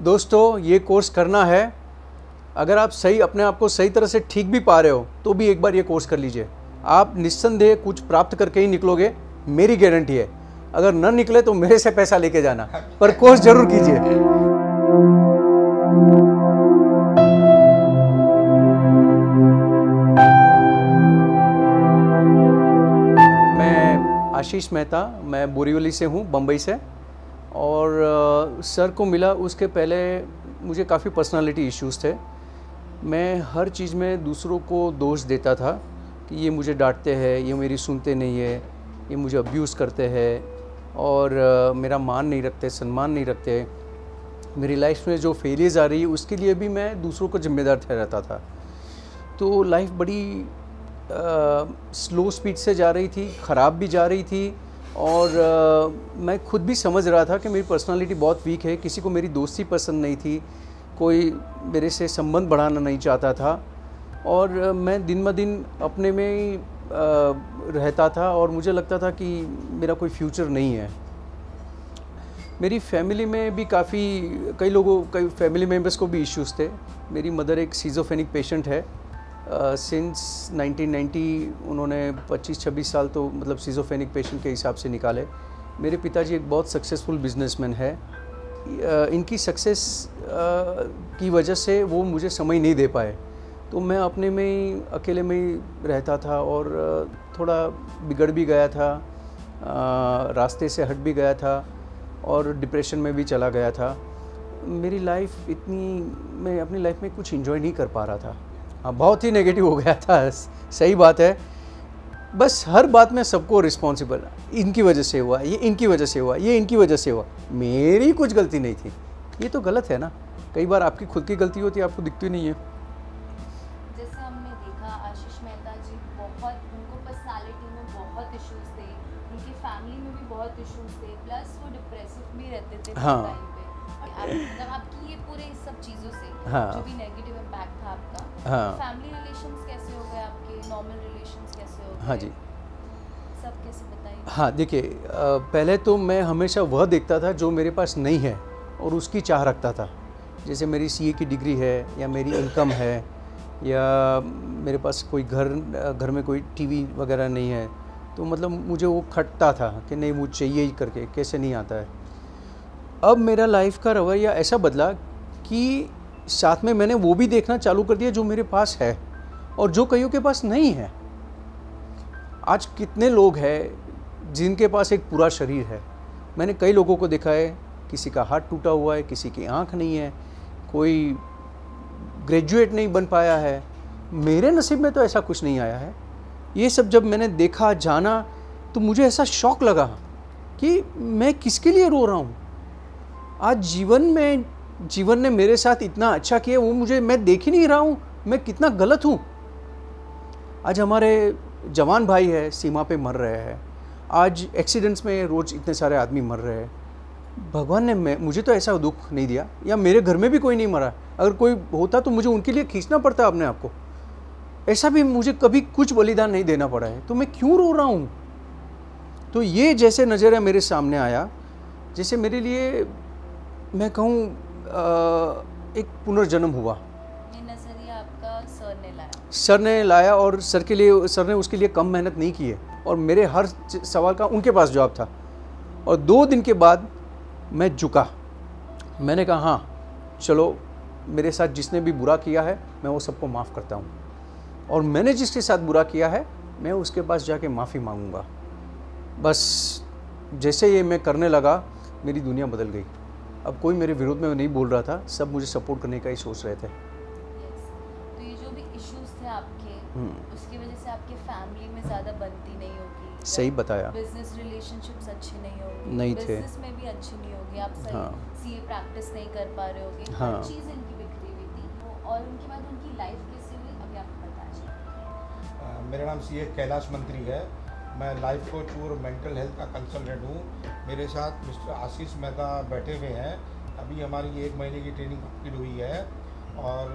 दोस्तों ये कोर्स करना है, अगर आप सही अपने आप को सही तरह से ठीक भी पा रहे हो तो भी एक बार ये कोर्स कर लीजिए। आप निस्संदेह कुछ प्राप्त करके ही निकलोगे, मेरी गारंटी है। अगर न निकले तो मेरे से पैसा लेके जाना, पर कोर्स जरूर कीजिए। मैं आशीष मेहता, मैं बोरीवली से हूँ, बम्बई से। और सर को मिला उसके पहले मुझे काफ़ी पर्सनालिटी इश्यूज़ थे। मैं हर चीज़ में दूसरों को दोष देता था कि ये मुझे डांटते हैं, ये मेरी सुनते नहीं है, ये मुझे अब्यूज़ करते हैं और मेरा मान नहीं रखते, सम्मान नहीं रखते। मेरी लाइफ में जो फेलियर्स आ रही है उसके लिए भी मैं दूसरों को जिम्मेदार ठहराता था। तो लाइफ बड़ी स्लो स्पीड से जा रही थी, ख़राब भी जा रही थी। और मैं खुद भी समझ रहा था कि मेरी पर्सनालिटी बहुत वीक है, किसी को मेरी दोस्ती पसंद नहीं थी, कोई मेरे से संबंध बढ़ाना नहीं चाहता था। और मैं दिन ब दिन अपने में ही रहता था और मुझे लगता था कि मेरा कोई फ्यूचर नहीं है। मेरी फैमिली में भी कई फैमिली मेम्बर्स को भी इश्यूज़ थे। मेरी मदर एक सिज़ोफ्रेनिक पेशेंट है। सिंस 1990 उन्होंने 25-26 साल तो मतलब सिज़ोफ्रेनिक पेशेंट के हिसाब से निकाले। मेरे पिताजी एक बहुत सक्सेसफुल बिजनेसमैन है। इनकी सक्सेस की वजह से वो मुझे समय नहीं दे पाए, तो मैं अपने में ही अकेले में ही रहता था और थोड़ा बिगड़ भी गया था, रास्ते से हट भी गया था और डिप्रेशन में भी चला गया था। मेरी लाइफ मैं अपनी लाइफ में कुछ एंजॉय नहीं कर पा रहा था। हाँ, बहुत ही नेगेटिव हो गया था, सही बात है। बस हर बात में सबको रिस्पॉन्सिबल, इनकी वजह से हुआ, ये इनकी वजह से हुआ, ये इनकी वजह से हुआ, मेरी कुछ गलती नहीं थी। ये तो गलत है ना। कई बार आपकी खुद की गलती होती है, आपको दिखती नहीं है। जैसे हमने देखा आशीष मेहता जी उनको पर्सनालिटी में बहुत इश्यूज थे, उनकी फैमिली में भी बहुत इश्यूज थे, प्लस वो डिप्रेसिव भी रहते थे हाँ। टाइम पे। मतलब आपकी ये पूरे इस सब चीज़ों से हाँ। जो भी नेगेटिव इम्पैक्ट था आपका, हाँ। फैमिली रिलेशंस कैसे हो गए आपके, नॉर्मल रिलेशंस कैसे हो गए? हाँ जी, सब कैसे बताइए। हाँ देखिए, पहले तो मैं हमेशा वह देखता था जो मेरे पास नहीं है और उसकी चाह रखता था। जैसे मेरी सीए की डिग्री है या मेरी इनकम है या मेरे पास कोई घर में कोई टीवी वगैरह नहीं है, तो मतलब मुझे वो खटता था कि नहीं मुझे चाहिए ही करके, कैसे नहीं आता है। अब मेरा लाइफ का रवैया ऐसा बदला कि साथ में मैंने वो भी देखना चालू कर दिया जो मेरे पास है और जो कईयों के पास नहीं है। आज कितने लोग हैं जिनके पास एक पूरा शरीर है। मैंने कई लोगों को देखा है, किसी का हाथ टूटा हुआ है, किसी की आंख नहीं है, कोई ग्रेजुएट नहीं बन पाया है। मेरे नसीब में तो ऐसा कुछ नहीं आया है। ये सब जब मैंने देखा, जाना, तो मुझे ऐसा शौक लगा कि मैं किसके लिए रो रहा हूँ। आज जीवन ने मेरे साथ इतना अच्छा किया, वो मैं देख ही नहीं रहा हूँ मैं कितना गलत हूँ। आज हमारे जवान भाई है सीमा पे मर रहे हैं, आज एक्सीडेंट्स में रोज़ इतने सारे आदमी मर रहे हैं। भगवान ने मुझे तो ऐसा दुख नहीं दिया, या मेरे घर में भी कोई नहीं मरा। अगर कोई होता तो मुझे उनके लिए खींचना पड़ता अपने आप को। ऐसा भी मुझे कभी कुछ बलिदान नहीं देना पड़ा है, तो मैं क्यों रो रहा हूँ। तो ये जैसे नज़रिया मेरे सामने आया, जैसे मेरे लिए मैं कहूँ एक पुनर्जन्म हुआ। ये नजरिया आपका सर ने लाया और सर ने उसके लिए कम मेहनत नहीं की है और मेरे हर सवाल का उनके पास जवाब था। और 2 दिन के बाद मैं झुका, मैंने कहा हाँ चलो, मेरे साथ जिसने भी बुरा किया है मैं वो सबको माफ़ करता हूँ, और मैंने जिसके साथ बुरा किया है मैं उसके पास जाके माफ़ी मांगूंगा। बस जैसे ये मैं करने लगा, मेरी दुनिया बदल गई। अब कोई मेरे विरोध में नहीं बोल रहा था, सब मुझे सपोर्ट करने का ही सोच रहे थे। तो ये जो भी इश्यूज थे आपके, उसकी वजह से आपके फैमिली में ज़्यादा बनती नहीं होगी। सही बताया। बिजनेस रिलेशनशिप्स अच्छे नहीं होंगे, नहीं थे, बिजनेस में भी अच्छी नहीं होगी, आप सही सीए प्रैक्टिस नहीं कर पा रहे होगे। हर चीज़ इनकी बिखरी हुई थी। और उनके बाद उनकी लाइफ कैसे हुई, अभी आप बताइए। मेरा नाम सीए कैलाश मंत्री है। मैं लाइफ कोच और मेंटल हेल्थ का कंसल्टेंट हूँ। मेरे साथ मिस्टर आशीष मेहता बैठे हुए हैं। अभी हमारी 1 महीने की ट्रेनिंग कंप्लीट हुई है और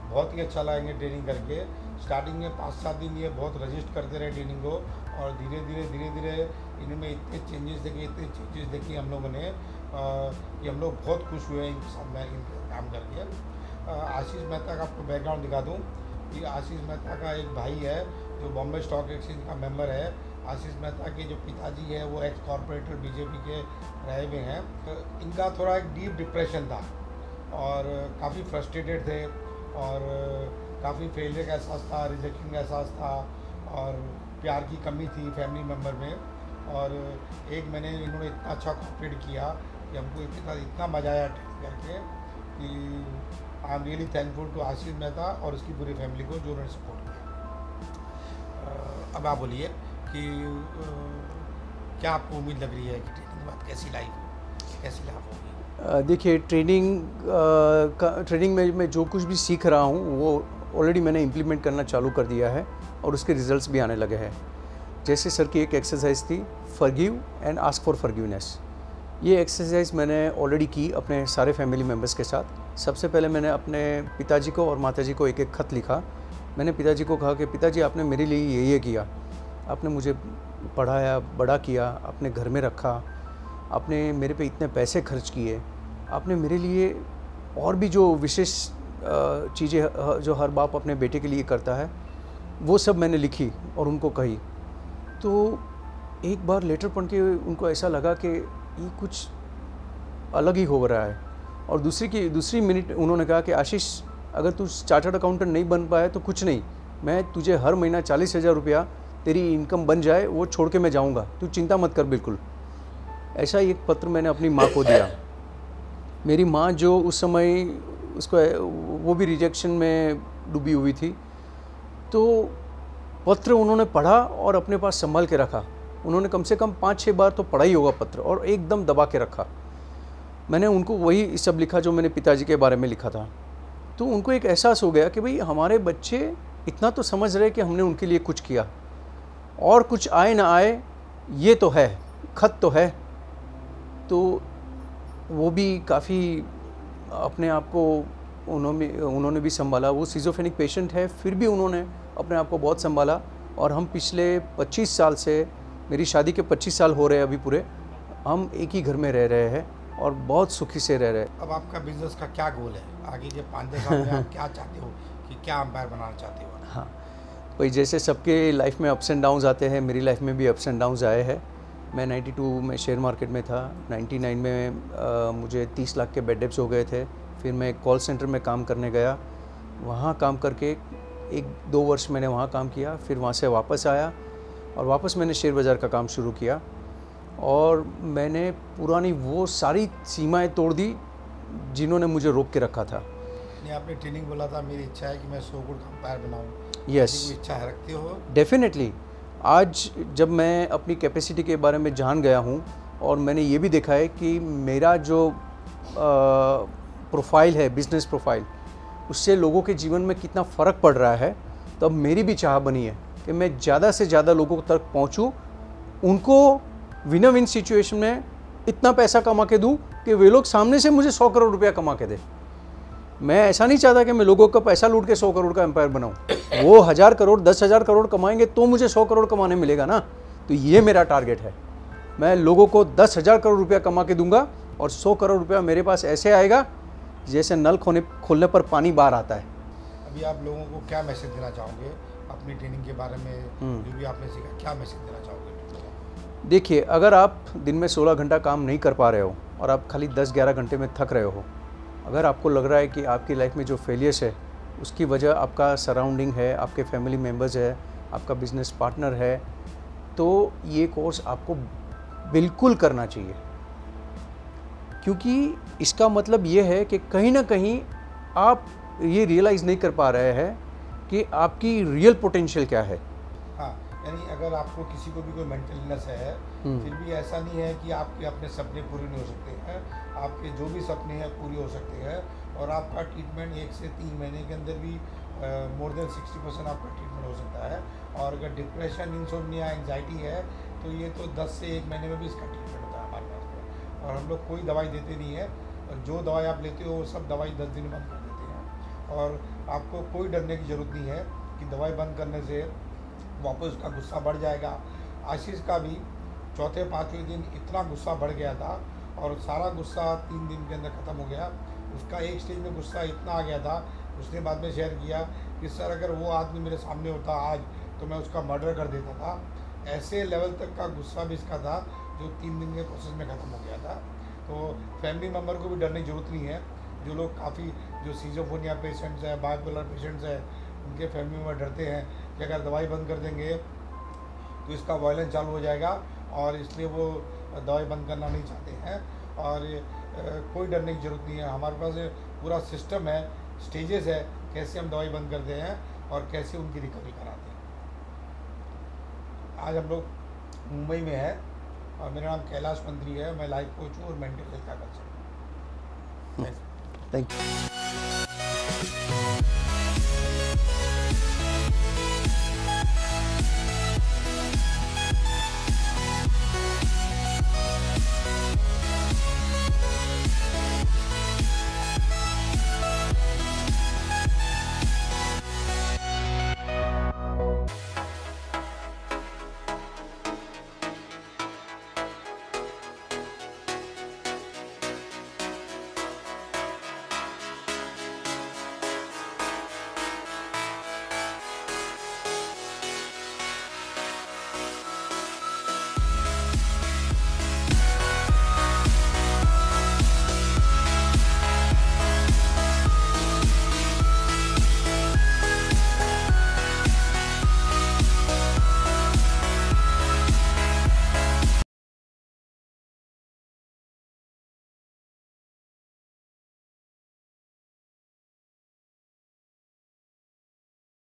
बहुत ही अच्छा लगेंगे ट्रेनिंग करके। स्टार्टिंग में 5-7 दिन ये बहुत रजिस्ट करते रहे ट्रेनिंग को, और धीरे धीरे इनमें इतने चेंजेस देखे हम लोगों ने कि हम लोग बहुत खुश हुए इनके साथ मैं इनके काम करके। आशीष मेहता का आपको बैकग्राउंड दिखा दूं कि आशीष मेहता का एक भाई है जो बॉम्बे स्टॉक एक्सचेंज का मेंबर है। आशीष मेहता के जो पिताजी है वो एक्स कॉर्पोरेटर बीजेपी के रहे हुए हैं। तो इनका थोड़ा एक डीप डिप्रेशन था और काफ़ी फ्रस्ट्रेटेड थे और काफ़ी फेलियर का एहसास था, रिजेक्शन का एहसास था और प्यार की कमी थी फैमिली मेम्बर में। और एक महीने इन्होंने इतना अच्छा कॉपरेट किया कि हमको इतना मज़ा आया ट्रेन करके कि I am really thankful to Ashish Mehta और उसकी पूरी फैमिली को जो उन्होंने सपोर्ट किया। अब आप बोलिए कि क्या आपको उम्मीद लग रही है कि ट्रेनिंग के बाद कैसी लाइफ होगी? देखिए, ट्रेनिंग में मैं जो कुछ भी सीख रहा हूँ वो ऑलरेडी मैंने इम्प्लीमेंट करना चालू कर दिया है और उसके रिजल्ट्स भी आने लगे हैं। जैसे सर की एक एक्सरसाइज थी, forgive and ask for forgiveness. ये एक्सरसाइज मैंने ऑलरेडी की अपने सारे फैमिली मेम्बर्स के साथ। सबसे पहले मैंने अपने पिताजी को और माताजी को एक एक खत लिखा। मैंने पिताजी को कहा कि पिताजी, आपने मेरे लिए ये किया, आपने मुझे पढ़ाया, बड़ा किया, आपने घर में रखा, आपने मेरे पे इतने पैसे खर्च किए, आपने मेरे लिए और भी जो विशेष चीज़ें जो हर बाप अपने बेटे के लिए करता है वो सब मैंने लिखी और उनको कही। तो एक बार लेटर पढ़ के उनको ऐसा लगा कि ये कुछ अलग ही हो रहा है। और दूसरी मिनट उन्होंने कहा कि आशीष, अगर तू चार्टर्ड अकाउंटेंट नहीं बन पाया तो कुछ नहीं, मैं तुझे हर महीना 40,000 रुपया तेरी इनकम बन जाए वो छोड़ के मैं जाऊंगा, तू चिंता मत कर बिल्कुल। ऐसा ही एक पत्र मैंने अपनी माँ को दिया। मेरी माँ जो उस समय उसको वो भी रिजेक्शन में डूबी हुई थी, तो पत्र उन्होंने पढ़ा और अपने पास संभाल के रखा। उन्होंने कम से कम 5-6 बार तो पढ़ा ही होगा पत्र और एकदम दबा के रखा। मैंने उनको वही सब लिखा जो मैंने पिताजी के बारे में लिखा था। तो उनको एक एहसास हो गया कि भाई हमारे बच्चे इतना तो समझ रहे कि हमने उनके लिए कुछ किया, और कुछ आए ना आए ये तो है, खत तो है। तो वो भी काफ़ी अपने आप को उन्होंने भी संभाला। वो सिजोफ्रेनिक पेशेंट है, फिर भी उन्होंने अपने आप को बहुत संभाला। और हम पिछले 25 साल से, मेरी शादी के 25 साल हो रहे हैं अभी पूरे, हम एक ही घर में रह रहे हैं और बहुत सुखी से रह रहे हैं। अब आपका बिजनेस का क्या गोल है आगे के 5-10 साल में? आप क्या चाहते हो कि क्या एम्पायर बनाना चाहते हो? हाँ भाई, जैसे सबके लाइफ में अप्स एंड डाउन्स आते हैं, मेरी लाइफ में भी अप्स एंड डाउन्स आए हैं। मैं 92 में शेयर मार्केट में था, 99 में मुझे 30 लाख के बेड डेब्ट्स हो गए थे। फिर मैं एक कॉल सेंटर में काम करने गया, वहाँ काम करके 1-2 वर्ष मैंने वहाँ काम किया। फिर वहाँ से वापस आया और वापस मैंने शेयर बाज़ार का काम शुरू किया और मैंने पुरानी वो सारी सीमाएं तोड़ दी जिन्होंने मुझे रोक के रखा था। आपने ट्रेनिंग बोला था, मेरी इच्छा है कि मैं 100 करोड़ का एम्पायर बनाऊँ। यस, इच्छा है, रखते हो? डेफिनेटली। आज जब मैं अपनी कैपेसिटी के बारे में जान गया हूँ और मैंने ये भी देखा है कि मेरा जो प्रोफाइल है, बिजनेस प्रोफाइल, उससे लोगों के जीवन में कितना फ़र्क पड़ रहा है, तब मेरी भी चाह बनी है कि मैं ज़्यादा से ज़्यादा लोगों तक पहुँचूँ, उनको विन विन सिचुएशन में इतना पैसा कमा के दूँ कि वे लोग सामने से मुझे 100 करोड़ रुपया कमा के दे। मैं ऐसा नहीं चाहता कि मैं लोगों का पैसा लूट के 100 करोड़ का एम्पायर बनाऊँ। वो 1000 करोड़ 10,000 करोड़ कमाएंगे तो मुझे 100 करोड़ कमाने मिलेगा ना। तो ये मेरा टारगेट है। मैं लोगों को 10,000 करोड़ रुपया कमा के दूंगा और 100 करोड़ रुपया मेरे पास ऐसे आएगा जैसे नल खोलने पर पानी बाहर आता है। अभी आप लोगों को क्या मैसेज देना चाहोगे अपनी ट्रेनिंग के बारे में, जो भी आपने सीखा, क्या मैसेज देना चाहोगे? देखिए, अगर आप दिन में 16 घंटा काम नहीं कर पा रहे हो और आप खाली 10-11 घंटे में थक रहे हो, अगर आपको लग रहा है कि आपकी लाइफ में जो फेलियर्स है उसकी वजह आपका सराउंडिंग है, आपके फैमिली मेम्बर्स है, आपका बिजनेस पार्टनर है, तो ये कोर्स आपको बिल्कुल करना चाहिए। क्योंकि इसका मतलब ये है कि कहीं ना कहीं आप ये रियलाइज़ नहीं कर पा रहे हैं कि आपकी रियल पोटेंशियल क्या है। हाँ, यानी अगर आपको किसी को भी कोई मेंटल इलनेस है, फिर भी ऐसा नहीं है कि आपके अपने सपने पूरे नहीं हो सकते हैं। आपके जो भी सपने हैं पूरे हो सकते हैं और आपका ट्रीटमेंट 1 से 3 महीने के अंदर भी मोर देन 60% आपका ट्रीटमेंट हो सकता है। और अगर डिप्रेशन, इंसोम्निया, एंजाइटी है तो ये तो 10 से 1 महीने में भी इसका ट्रीटमेंट होता है हमारे पास में। और हम लोग कोई दवाई देते नहीं है, और जो दवाई आप लेते हो वो सब दवाई 10 दिन बंद कर देते हैं। और आपको कोई डरने की ज़रूरत नहीं है कि दवाई बंद करने से वापस उसका गुस्सा बढ़ जाएगा। आशीष का भी 4-5वें दिन इतना गुस्सा बढ़ गया था और सारा गुस्सा 3 दिन के अंदर ख़त्म हो गया। उसका एक स्टेज में गुस्सा इतना आ गया था, उसने बाद में शेयर किया कि सर अगर वो आदमी मेरे सामने होता आज तो मैं उसका मर्डर कर देता था। ऐसे लेवल तक का गुस्सा भी इसका था जो 3 दिन के प्रोसेस में ख़त्म हो गया था। तो फैमिली मेम्बर को भी डरने की ज़रूरत नहीं है। जो लोग काफ़ी जो सीजोफोनिया पेशेंट्स हैं, बाइपोलर पेशेंट्स हैं, उनके फैमिली मेम्बर डरते हैं कि अगर दवाई बंद कर देंगे तो इसका वायलेंस चालू हो जाएगा, और इसलिए वो दवाई बंद करना नहीं चाहते हैं। और कोई डरने की ज़रूरत नहीं है। हमारे पास पूरा सिस्टम है, स्टेजेस है, कैसे हम दवाई बंद करते हैं और कैसे उनकी रिकवरी कराते हैं। आज हम लोग मुंबई में है और मेरा नाम कैलाश मंत्री है। मैं लाइफ कोच हूँ और मेंटल हेल्थ का कंसल्टेंट हूँ। Thank you.